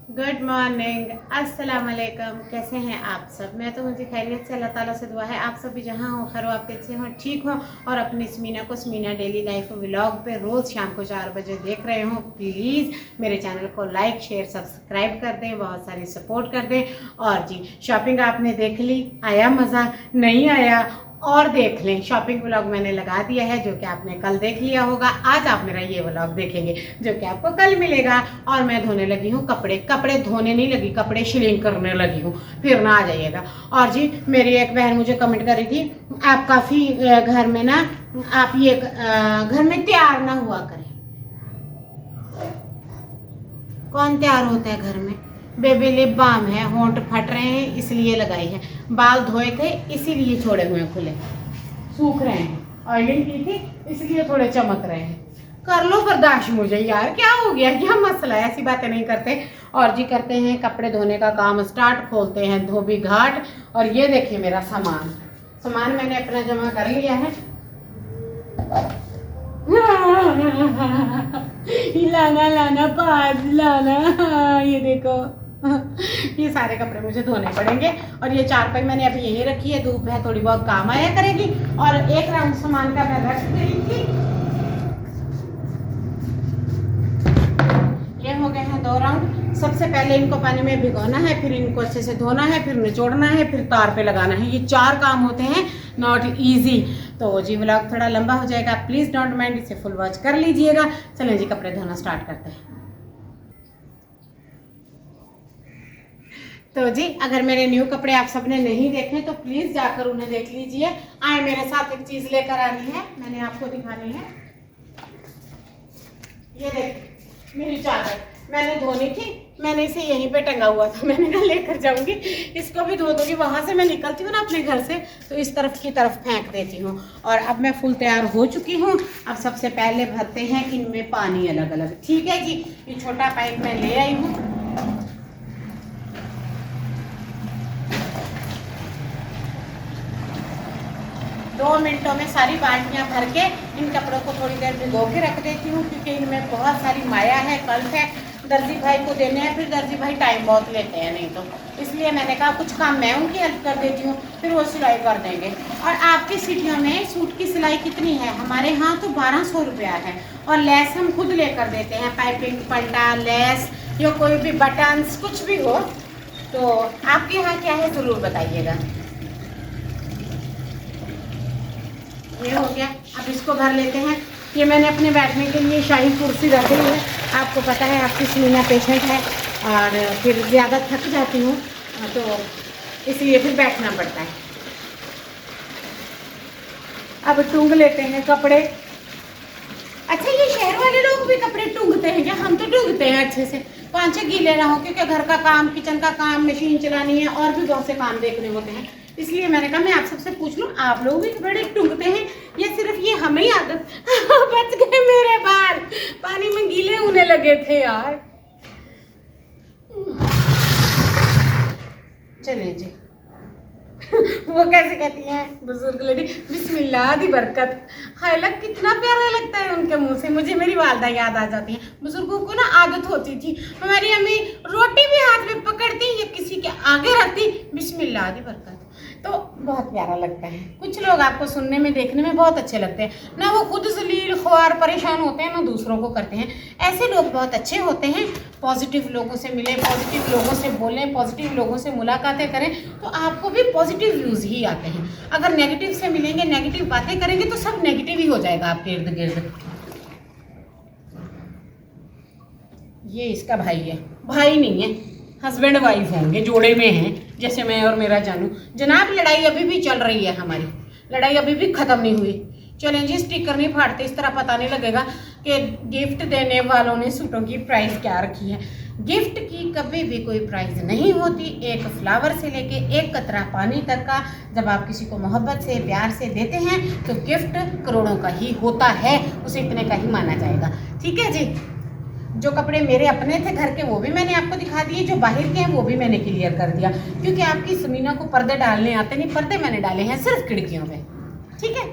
Good morning, अस्सलाम वालेकुम। कैसे हैं आप सब? मैं तो मुझे खैरियत से, अल्लाह ताला से दुआ है आप सब भी जहाँ हो खैर वाफियत से हो, ठीक हो और अपनी स्मीना को स्मीना डेली लाइफ व्लॉग पे रोज़ शाम को 4 बजे देख रहे हो। प्लीज़ मेरे चैनल को लाइक शेयर सब्सक्राइब कर दें, बहुत सारी सपोर्ट कर दें। और जी, शॉपिंग आपने देख ली, आया मज़ा? नहीं आया और देख लें, शॉपिंग व्लॉग मैंने लगा दिया है जो कि आपने कल देख लिया होगा। आज आप मेरा ये व्लॉग देखेंगे जो कि आपको कल मिलेगा। और मैं धोने लगी हूँ कपड़े धोने नहीं लगी, कपड़े शिलिंग करने लगी हूँ, फिर ना आ जाइएगा। और जी, मेरी एक बहन मुझे कमेंट कर रही थी, आप काफ़ी घर में ना आप ये घर में तैयार ना हुआ करें। कौन तैयार होता है घर में? बेबी लिप बाम है, होंठ फट रहे हैं इसलिए लगाई है, बाल धोए थे इसीलिए छोड़े हुए हैं खुले, सूख रहे हैं, ऑयलिंग की थी इसलिए थोड़े चमक रहे हैं। कर लो बर्दाश्त मुझे यार, क्या हो गया, क्या मसला है? ऐसी बातें नहीं करते। और जी, करते हैं कपड़े धोने का काम स्टार्ट, खोलते हैं धोबी घाट। और ये देखिए मेरा सामान मैंने अपना जमा कर लिया है। लाना पास लाना, ये देखो ये सारे कपड़े मुझे धोने पड़ेंगे। और ये चारपाई मैंने अभी यहीं रखी है, धूप है थोड़ी बहुत काम आया करेगी। और एक राउंड सामान का मैं रख गई थी, ये हो गए हैं 2 राउंड। सबसे पहले इनको पानी में भिगोना है, फिर इनको अच्छे से धोना है, फिर निचोड़ना है, फिर तार पे लगाना है। ये 4 काम होते हैं, नॉट इजी। तो जी, व्लॉग थोड़ा लंबा हो जाएगा, प्लीज़ डोंट माइंड, इसे फुल वॉच कर लीजिएगा। चलें जी, कपड़े धोना स्टार्ट करते हैं। तो जी, अगर मेरे न्यू कपड़े आप सबने नहीं देखे तो प्लीज़ जाकर उन्हें देख लीजिए। आए मेरे साथ एक चीज़ लेकर आनी है, मैंने आपको दिखानी है। ये देखिए मेरी चादर मैंने धोनी थी, मैंने इसे यहीं पे टंगा हुआ था, मैंने कहा लेकर जाऊंगी, इसको भी धो दूंगी। वहां से मैं निकलती हूँ ना अपने घर से, तो इस तरफ की तरफ फेंक देती हूँ। और अब मैं फुल तैयार हो चुकी हूँ। अब सबसे पहले भरते हैं इनमें पानी अलग अलग, ठीक है जी। ये छोटा पाइप मैं ले आई हूँ। 2 मिनटों में सारी बाल्टियाँ भर के इन कपड़ों को थोड़ी देर भिगो के रख देती हूँ, क्योंकि इनमें बहुत सारी माया है, कल्फ है, दर्जी भाई को देने हैं, फिर दर्जी भाई टाइम बहुत लेते हैं, नहीं तो इसलिए मैंने कहा कुछ काम मैं उनकी हेल्प कर देती हूँ, फिर वो सिलाई कर देंगे। और आपकी सिटियों में सूट की सिलाई कितनी है? हमारे यहाँ तो 1200 रुपया है, और लेस हम खुद लेकर देते हैं, पाइपिंग, पल्टा, लेस या कोई भी बटन्स कुछ भी हो। तो आपके यहाँ क्या है ज़रूर बताइएगा। ये हो गया, अब इसको भर लेते हैं। ये मैंने अपने बैठने के लिए शाही कुर्सी रखी है। आपको पता है आपकी स्मीना पेशेंट है और फिर ज़्यादा थक जाती हूँ, तो इसलिए फिर बैठना पड़ता है। अब टूंग लेते हैं कपड़े। अच्छा, ये शहर वाले लोग भी कपड़े टूंगते हैं क्या? हम तो टूंगते हैं अच्छे से, 5-6 गीले ना हो, क्योंकि घर का काम, किचन का काम, मशीन चलानी है और भी बहुत से काम देखने होते हैं। इसलिए मैंने कहा मैं आप सबसे पूछ लूं, आप लोग भी कपड़े टूंगते हैं या सिर्फ ये हमें ही आदत? बच गए मेरे बाल, पानी में गीले होने लगे थे यार। चलिए जी। वो कैसे कहती हैं बुजुर्ग लेडी, बिस्मिल्लाह दी बरकत। हाय लग, कितना प्यारा लगता है उनके मुंह से। मुझे मेरी वालदा याद आ जाती है। बुजुर्गों को ना आदत होती थी, हमारी अम्मी रोटी भी हाथ में पकड़ती या किसी के आगे रखती, बिस्मिल्लाह दी बरकत, तो बहुत प्यारा लगता है। कुछ लोग आपको सुनने में, देखने में बहुत अच्छे लगते हैं ना, वो खुद जलील ख्वार परेशान होते हैं ना दूसरों को करते हैं। ऐसे लोग बहुत अच्छे होते हैं। पॉजिटिव लोगों से मिलें, पॉजिटिव लोगों से बोलें, पॉजिटिव लोगों से मुलाकातें करें, तो आपको भी पॉजिटिव व्यूज़ ही आते हैं। अगर नेगेटिव से मिलेंगे, नेगेटिव बातें करेंगे, तो सब नेगेटिव ही हो जाएगा आपके इर्द गिर्द। ये इसका भाई है, भाई नहीं है, हस्बैंड वाइफ होंगे, जोड़े में हैं, जैसे मैं और मेरा जानू। जनाब, लड़ाई अभी भी चल रही है, हमारी लड़ाई अभी भी ख़त्म नहीं हुई। चलें जी, स्टिकर नहीं फाड़ते, इस तरह पता नहीं लगेगा कि गिफ्ट देने वालों ने सूटों की प्राइस क्या रखी है। गिफ्ट की कभी भी कोई प्राइस नहीं होती। एक फ्लावर से लेके एक कतरा पानी तक का जब आप किसी को मोहब्बत से, प्यार से देते हैं तो गिफ्ट करोड़ों का ही होता है, उसे इतने का ही माना जाएगा, ठीक है जी। जो कपड़े मेरे अपने थे घर के वो भी मैंने आपको दिखा दिए, जो बाहर के हैं वो भी मैंने क्लियर कर दिया, क्योंकि आपकी समीना को पर्दे डालने आते नहीं। पर्दे मैंने डाले हैं सिर्फ खिड़कियों पे, ठीक है।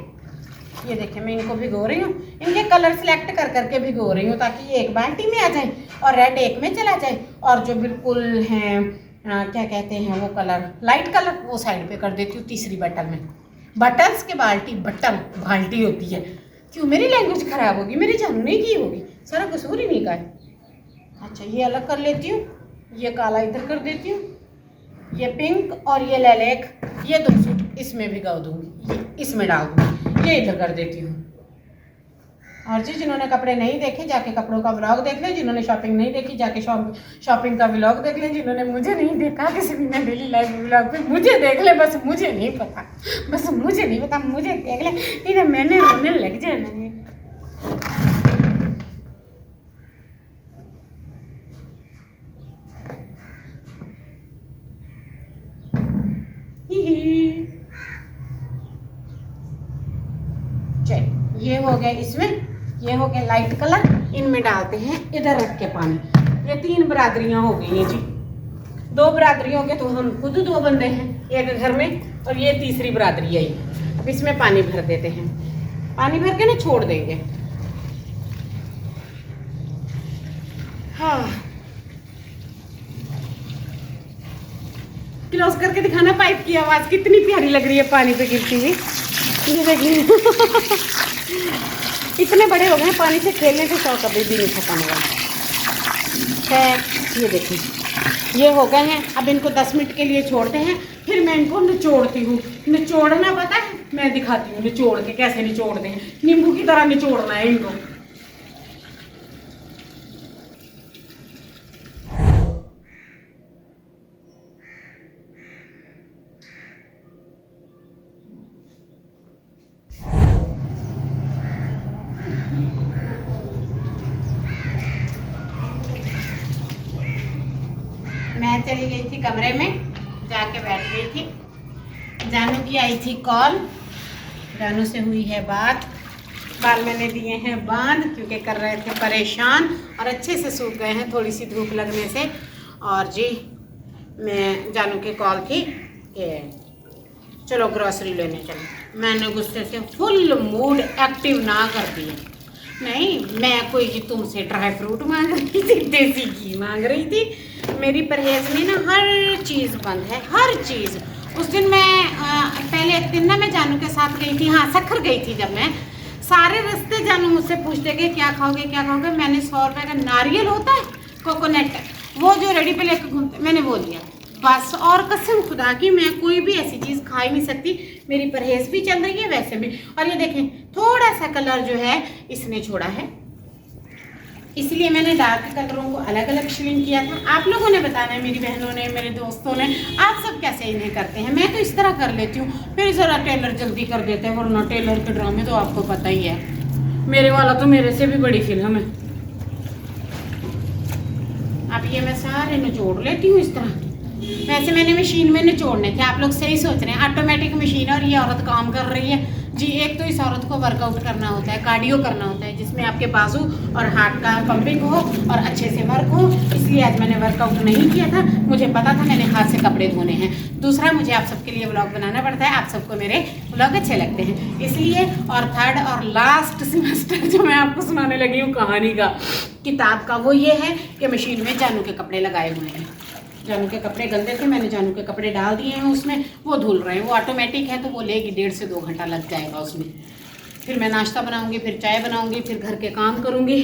ये देखिए मैं इनको भिगो रही हूँ, इनके कलर सिलेक्ट कर करके भिगो रही हूँ ताकि ये एक बाल्टी में आ जाए और रेड एक में चला जाए, और जो बिल्कुल हैं क्या कहते हैं वो कलर लाइट कलर वो साइड पे कर देती हूँ तीसरी बटन में। बटन्स के बाल्टी बटन बाल्टी होती है। क्यों मेरी लैंग्वेज ख़राब होगी? मेरी जानू नहीं की होगी, सारा कसूर ही नहीं का है। अच्छा ये अलग कर लेती हूँ, ये काला इधर कर देती हूँ, ये पिंक और ये लैलेक, ये 2 सूट इसमें भिगा दूँगी, इसमें डाल दूँगी, ये इधर कर देती हूँ। और जी जिन्होंने कपड़े नहीं देखे जाके कपड़ों का व्लॉग देख लें, जिन्होंने शॉपिंग नहीं देखी जाके शॉपिंग का व्लॉग देख लें, जिन्होंने मुझे नहीं देखा किसी भी मैं डेली लाइफ व्लॉग पे मुझे देख ले, बस मुझे नहीं पता, बस मुझे नहीं पता, मुझे देख ले, इधर मैंने रोने लग जाना है। चल ये हो गया, इसमें ये हो गया लाइट कलर, इनमें डालते हैं इधर रख के पानी। ये 3 बरादरियां हो गई हैं जी, 2 बरादरियों के तो हम खुद 2 बंदे हैं एक घर में, और ये तीसरी बरादरी आई। अब इसमें पानी भर देते हैं, पानी भर के ना छोड़ देंगे। हाँ क्लोज करके दिखाना, पाइप की आवाज़ कितनी प्यारी लग रही है पानी पे गिरती हुई। ये देखिए इतने बड़े हो गए हैं, पानी से खेलने के शौक अभी भी नहीं खत्म हुआ है। ये देखिए ये हो गए हैं, अब इनको 10 मिनट के लिए छोड़ते हैं, फिर मैं इनको निचोड़ती हूँ। निचोड़ना पता है? मैं दिखाती हूँ निचोड़ के कैसे निचोड़ते हैं, नींबू की तरह निचोड़ना है इनको। मैं चली गई थी कमरे में, जाके बैठ गई थी। जानू की आई थी कॉल, जानू से हुई है बात, बाल मैंने दिए हैं बांध क्योंकि कर रहे थे परेशान, और अच्छे से सूख गए हैं थोड़ी सी धूप लगने से। और जी मैं जानू की कॉल थी कि चलो ग्रॉसरी लेने चलो। मैंने गुस्से से फुल मूड एक्टिव ना कर दिया। नहीं मैं कोई जी तुमसे ड्राई फ्रूट मांग रही थी, देसी घी मांग रही थी। मेरी परहेज में ना हर चीज़ बंद है, हर चीज़। उस दिन मैं पहले एक दिन ना मैं जानू के साथ गई थी, हाँ सखर गई थी। जब मैं सारे रास्ते जानू मुझसे पूछते गए क्या खाओगे क्या खाओगे, मैंने 100 रुपये का नारियल होता है कोकोनट, वो जो रेडी पे लेकर घूमते, मैंने वो लिया बस। और कसम खुदा की मैं कोई भी ऐसी चीज़ खा ही नहीं सकती, मेरी परहेज भी चल रही है वैसे भी। और ये देखें थोड़ा सा कलर जो है इसने छोड़ा है, इसलिए मैंने डार्क कलरों को अलग अलग शेडिंग किया था। आप लोगों ने बताना है, मेरी बहनों ने, मेरे दोस्तों ने, आप सब कैसे इन्हें करते हैं। मैं तो इस तरह कर लेती हूँ, फिर ज़रा टेलर जल्दी कर देते हैं, वरना टेलर के ड्रामे तो आपको पता ही है, मेरे वाला तो मेरे से भी बड़ी फिल्म है। अब ये मैं सारे निचोड़ लेती हूँ इस तरह। वैसे मैंने मशीन में निचोड़ने थे, आप लोग सही सोच रहे हैं, ऑटोमेटिक मशीन है और ये औरत काम कर रही है जी। एक तो इस औरत को वर्कआउट करना होता है, कार्डियो करना होता है, जिसमें आपके बाजू और हाथ का पंपिंग हो और अच्छे से वर्क हो। इसलिए आज मैंने वर्कआउट नहीं किया था, मुझे पता था मैंने हाथ से कपड़े धोने हैं। दूसरा मुझे आप सबके लिए व्लॉग बनाना पड़ता है, आप सबको मेरे व्लॉग अच्छे लगते हैं इसलिए। और थर्ड और लास्ट सेमेस्टर जो मैं आपको सुनाने लगी हूँ कहानी का, किताब का, वो ये है कि मशीन में जानू के कपड़े लगाए हुए हैं। जानू के कपड़े गंदे थे, मैंने जानू के कपड़े डाल दिए हैं उसमें, वो धुल रहे हैं। वो ऑटोमेटिक है तो वो लेगी 1.5 से 2 घंटा लग जाएगा उसमें। फिर मैं नाश्ता बनाऊंगी, फिर चाय बनाऊंगी, फिर घर के काम करूंगी।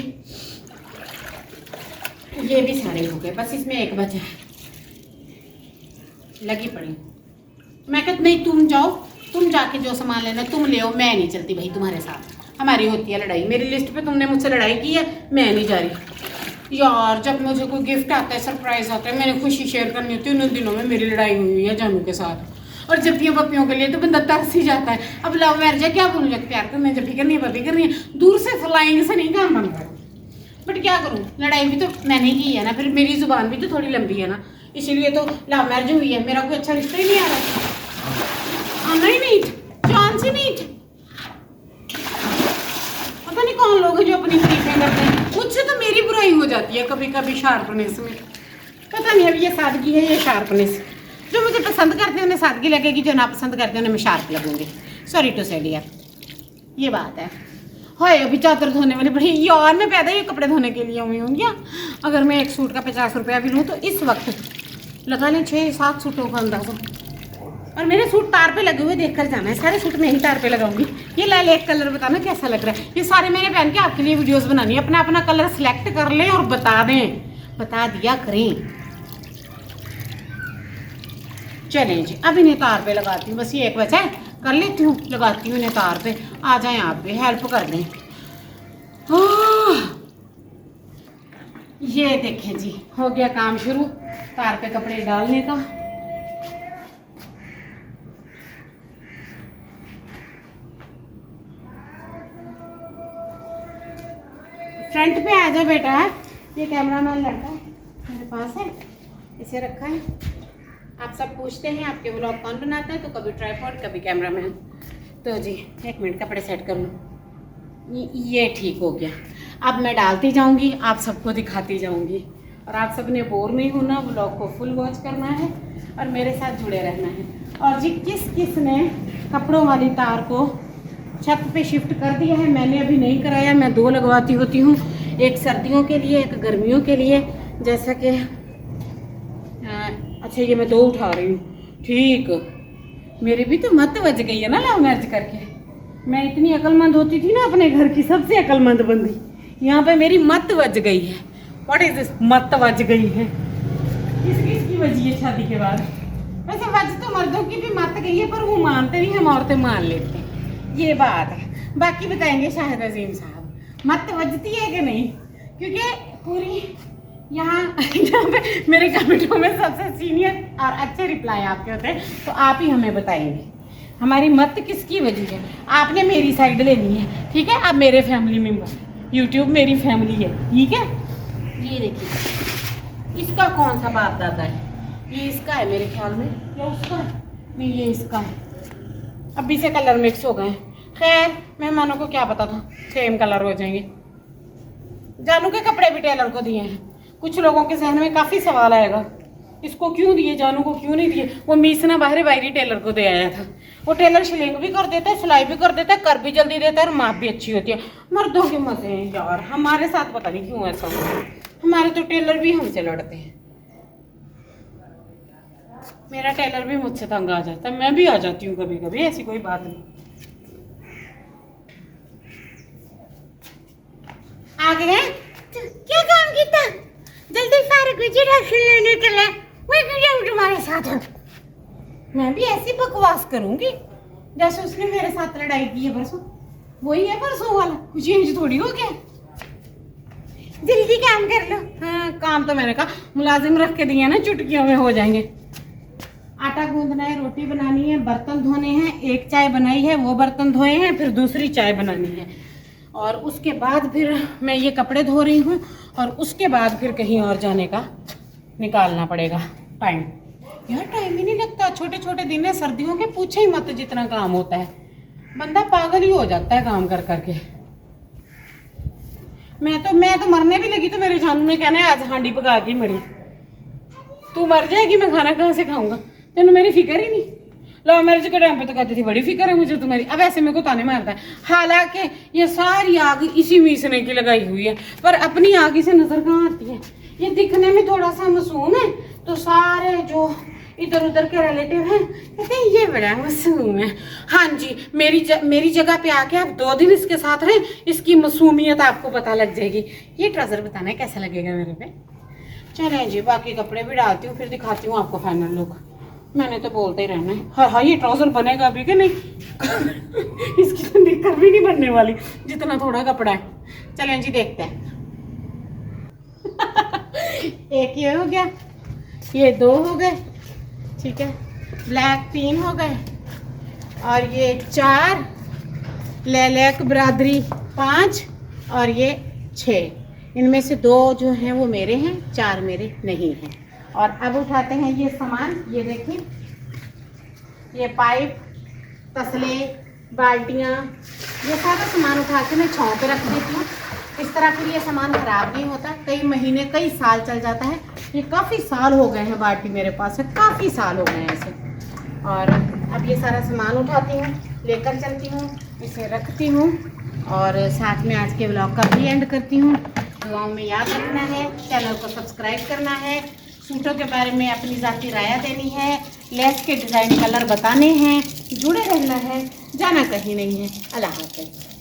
ये भी सारे हो गए, बस इसमें एक बचा है, लगी पड़ी। मैं कहती नहीं तुम जाओ, तुम जाके जो सामान लेना तुम ले आओ, मैं नहीं चलती भाई तुम्हारे साथ, हमारी होती है लड़ाई। मेरी लिस्ट पे तुमने मुझसे लड़ाई की है, मैं नहीं जा रही यार। जब मुझे कोई गिफ्ट आता है, सरप्राइज आता है, मैंने खुशी शेयर करनी होती है, उन दिनों में मेरी लड़ाई हुई है जानू के साथ। और जप्पियों पप्पियों के लिए तो बंदा तरस ही जाता है। अब लव मैरिज है, क्या बोलूँ, जब प्यार करना है, जब भी करनी है, पप्पी करनी है, दूर से फ्लाइंग से नहीं काम बनता। बट क्या करूँ, लड़ाई भी तो मैंने की है ना, फिर मेरी जुबान भी तो थोड़ी लंबी है ना, इसीलिए तो लव मैरिज हुई है। मेरा कोई अच्छा रिश्ता ही नहीं आ रहा, आना ही नहीं, चांस ही नहीं। पता नहीं कौन लोग हैं जो अपनी तारीफें करते हैं, मुझसे तो मेरी बुराई हो जाती है कभी कभी शार्पनेस में। पता नहीं अब ये सादगी है, ये शार्पनेस। जो मुझे पसंद करते हैं उन्हें सादगी लगेगी, जो ना पसंद करते हैं उन्हें मैं शार्प लगूंगी। सॉरी टू से डियर। ये बात है। हाय अभी चादर धोने वाली बड़ी यार, मैं पैदा ही कपड़े धोने के लिए हुई हूँ क्या? अगर मैं एक सूट का 50 रुपया भी लूँ तो इस वक्त लगा लें 6-7 सूटों का अंदाज़ा। और मेरे सूट तार पे लगे हुए देख कर जाना है, सारे सूट मैं ही तार पे लगाऊंगी। ये लाल एक कलर बताना कैसा लग रहा है। ये सारे मैंने पहन के आपके लिए वीडियोस बनानी है। अपना अपना कलर सिलेक्ट कर लें और बता दें, बता दिया करें। चलें जी, अब इन्हें तार पे लगाती हूँ। बस ये एक बचा है, कर लेती हूँ, लगाती हूँ इन्हें तार पे। आ जाएं आप भी हेल्प कर दें। ये देखें जी, हो गया काम शुरू तार पे कपड़े डालने का। फ्रंट पे आ जाओ बेटा। ये कैमरामैन लड़का मेरे पास है, इसे रखा है। आप सब पूछते हैं आपके व्लॉग कौन बनाता है, तो कभी ट्राइपॉड कभी कैमरामैन। तो जी एक मिनट कपड़े सेट कर लूँ। ये ठीक हो गया। अब मैं डालती जाऊंगी, आप सबको दिखाती जाऊंगी। और आप सब ने बोर नहीं होना, व्लॉग को फुल वॉच करना है और मेरे साथ जुड़े रहना है। और जी किस किस ने कपड़ों वाली तार को छत पे शिफ्ट कर दिया है? मैंने अभी नहीं कराया। मैं 2 लगवाती होती हूँ, एक सर्दियों के लिए एक गर्मियों के लिए। जैसा कि अच्छा ये मैं 2 उठा रही हूँ। ठीक, मेरी भी तो मत बज गई है ना लव मैरिज करके। मैं इतनी अक्लमंद होती थी ना, अपने घर की सबसे अक्लमंद बंदी। यहाँ पे मेरी मत बज गई है। What is this? मत बज गई है। किसकी बजी है शादी के बाद? वैसे बज तो मर्दों की भी मत गई है, पर वो मानते नहीं, हम औरतें मान लेते हैं। ये बात है। बाकी बताएंगे शाहिद अजीम साहब, मत बजती है कि नहीं? क्योंकि पूरी यहाँ पे मेरे कमेंटों में सबसे सीनियर और अच्छे रिप्लाई आपके होते हैं, तो आप ही हमें बताएंगे हमारी मत किसकी वजह है। आपने मेरी साइड लेनी है, ठीक है? आप मेरे फैमिली मेंबर, यूट्यूब मेरी फैमिली है, ठीक है? ये देखिए, इसका कौन सा बाप दादा है? ये इसका है मेरे ख्याल में, या उसका? नहीं, ये इसका है। अभी से कलर मिक्स हो गए। खैर मेहमानों को क्या पता था सेम कलर हो जाएंगे। जानू के कपड़े भी टेलर को दिए हैं। कुछ लोगों के जहन में काफ़ी सवाल आएगा, इसको क्यों दिए, जानू को क्यों नहीं दिए? वो मीसना बाहरी टेलर को दे आया था। वो टेलर शिलिंग भी कर देता है, सिलाई भी कर देता है, कर भी जल्दी देता है और माप भी अच्छी होती है। मर्दों के मजे हैं यार, हमारे साथ पता नहीं क्यों ऐसा होता है। हमारे तो टेलर भी हमसे लड़ते हैं। मेरा टेलर भी मुझसे तंग आ जाता है, मैं भी आ जाती हूँ कभी कभी, ऐसी कोई बात नहीं। आ गए? क्या काम किया? जल्दी फारूक जी राशन लेने चले। मैं क्यों जाऊँ तुम्हारे साथ? मैं भी ऐसी बकवास करूंगी जैसे उसने मेरे साथ लड़ाई की है परसों। वही है परसों वाला, कुछ चेंज थोड़ी हो गया। जल्दी काम कर लो। हाँ काम तो मैंने कहा मुलाजिम रख के दिए ना, चुटकियों में हो जाएंगे। आटा गूंदना है, रोटी बनानी है, बर्तन धोने हैं। एक चाय बनाई है, वो बर्तन धोए हैं, फिर दूसरी चाय बनानी है। और उसके बाद फिर मैं ये कपड़े धो रही हूँ और उसके बाद फिर कहीं और जाने का निकालना पड़ेगा टाइम। यार टाइम ही नहीं लगता, छोटे छोटे दिन है सर्दियों के, पूछे ही मत जितना काम होता है। बंदा पागल ही हो जाता है काम कर करके। मैं तो मरने भी लगी तो मेरे जानू ने कहना है आज हांडी पका के मरी। तू मर जाएगी, मैं खाना कहाँ से खाऊंगा? तेनू मेरी फिक्र ही नहीं। लव मैरिज के टाइम पे तो कहती थी बड़ी फिक्र है मुझे तुम्हारी, अब ऐसे मेरे को ताने मारता है। हालांकि ये सारी आग इसी मीसने की लगाई हुई है, पर अपनी आग इसे नजर कहाँ आती है। ये दिखने में थोड़ा सा मासूम है, तो सारे जो इधर उधर के रिलेटिव हैं कहते हैं ये बड़ा मासूम है। हाँ जी, मेरी जगह पे आके आप 2 दिन इसके साथ रहें, इसकी मासूमियत आपको पता लग जाएगी। ये ट्राउजर बताना है कैसा लगेगा मेरे पे। चलें जी, बाकी कपड़े भी डालती हूँ, फिर दिखाती हूँ आपको फाइनल लुक। मैंने तो बोलते ही रहना है। हाँ हाँ, ये ट्राउजर बनेगा अभी कि नहीं? इसकी तो निक्कर भी नहीं बनने वाली, जितना थोड़ा कपड़ा है। चलें जी देखते हैं। एक ये हो गया, ये 2 हो गए, ठीक है, ब्लैक 3 हो गए, और ये 4, लैलैक बरादरी 5, और ये 6। इनमें से 2 जो हैं वो मेरे हैं, 4 मेरे नहीं हैं। और अब उठाते हैं ये सामान। ये देखिए, ये पाइप, तसले, बाल्टियाँ, ये सारा सामान उठा के मैं छाँव पे रख देती हूँ। इस तरह फिर ये सामान खराब नहीं होता, कई महीने कई साल चल जाता है। ये काफ़ी साल हो गए हैं बाल्टी मेरे पास है, काफ़ी साल हो गए हैं ऐसे। और अब ये सारा सामान उठाती हूँ, लेकर चलती हूँ इसे रखती हूँ और साथ में आज के ब्लॉग का भी एंड करती हूँ। दुआओं में याद रखना है, चैनल को सब्सक्राइब करना है, सूटों के बारे में अपनी ज़ाती राय देनी है, लेस के डिज़ाइन कलर बताने हैं, जुड़े रहना है, जाना कहीं नहीं है। अल्लाह हाफ़िज़।